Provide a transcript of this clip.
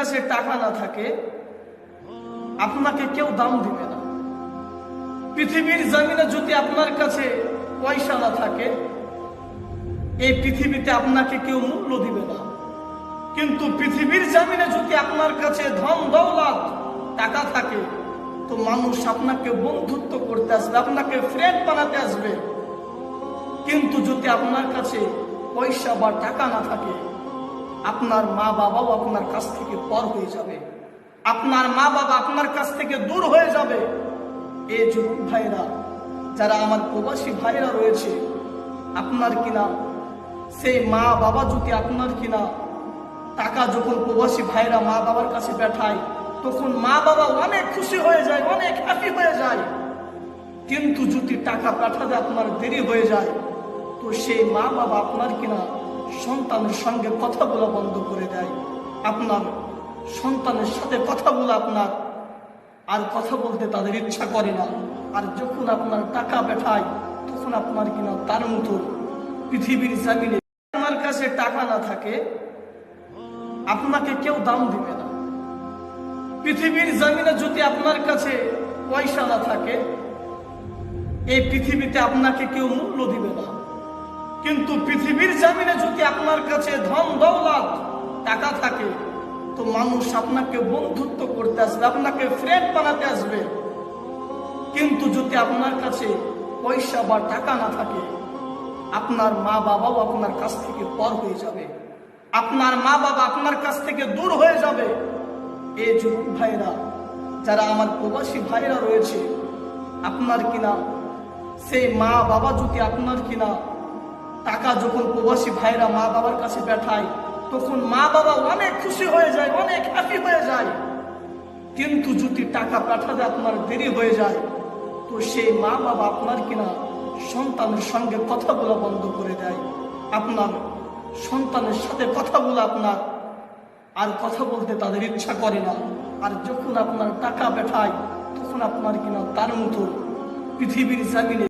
কাছে টাকা না থাকে আপনাকে কেউ দাম দিবে না। পৃথিবীর জমিনে যদি আপনার কাছে পয়সা না থাকে এই পৃথিবীতে আপনাকে কেউ মূল্য দিবে না। কিন্তু পৃথিবীর জমিনে যদি আপনার কাছে ধন দৌলত টাকা থাকে তো মানুষ আপনাকে বন্ধুত্ব করতে আসবে, আপনাকে ফ্রেন্ড বানাতে আসবে। কিন্তু যদি আপনার কাছে পয়সা বা টাকা না থাকে আপনার মা বাবাও আপনার কাছ থেকে পর হয়ে যাবে, আপনার মা বাবা আপনার কাছ থেকে দূর হয়ে যাবে। এই যুবক ভাইরা, যারা আমার প্রবাসী ভাইরা রয়েছে, আপনার কিনা সেই মা বাবা যদি আপনার কিনা টাকা যখন প্রবাসী ভাইরা মা বাবার কাছে পাঠায় তখন মা বাবা অনেক খুশি হয়ে যায়, অনেক হ্যাপি হয়ে যায়। কিন্তু যদি টাকা পাঠাতে আপনার দেরি হয়ে যায় তো সেই মা বাবা আপনার কিনা সন্তানের সঙ্গে কথা বলা বন্ধ করে দেয়। আপনার সন্তানের সাথে কথা বলে আপনার আর কথা বলতে তাদের ইচ্ছা করে না। আর যখন আপনার টাকা পাঠায় তখন আপনার কিনা তার মতো পৃথিবীর জমিনে আপনার কাছে টাকা না থাকে আপনাকে কেউ দাম দিবে না। পৃথিবীর জমিনে যদি আপনার কাছে পয়সা না থাকে এই পৃথিবীতে আপনাকে কেউ মূল্য দিবে না। কিন্তু পৃথিবীর জমিনে যদি আপনার কাছে ধন দৌলত টাকা থাকে তো মানুষ আপনাকে বন্ধুত্ব করতে আসবে, আপনাকে ফ্রেন্ড বানাতে আসবে। কিন্তু যদি আপনার কাছে পয়সা বা টাকা না থাকে আপনার মা বাবাও আপনার কাছ থেকে পর হয়ে যাবে, আপনার মা বাবা আপনার কাছ থেকে দূর হয়ে যাবে। এই যুবক ভাইরা, যারা আমার প্রবাসী ভাইরা রয়েছে, আপনার কিনা সেই মা বাবা যদি আপনার কিনা টাকা যখন প্রবাসী ভাইরা মা বাবার কাছে পাঠায় তখন মা বাবা অনেক খুশি হয়ে যায়, অনেক হ্যাপি হয়ে যায়। কিন্তু যদি টাকা পাঠাতে আপনার দেরি হয়ে যায় তো সেই মা বাবা আপনার কিনা সন্তানের সঙ্গে কথা বলা বন্ধ করে দেয়। আপনার সন্তানের সাথে কথা বলে আপনার আর কথা বলতে তাদের ইচ্ছা করে না। আর যখন আপনার টাকা পাঠায় তখন আপনার কিনা তার মতো পৃথিবীর জমিনে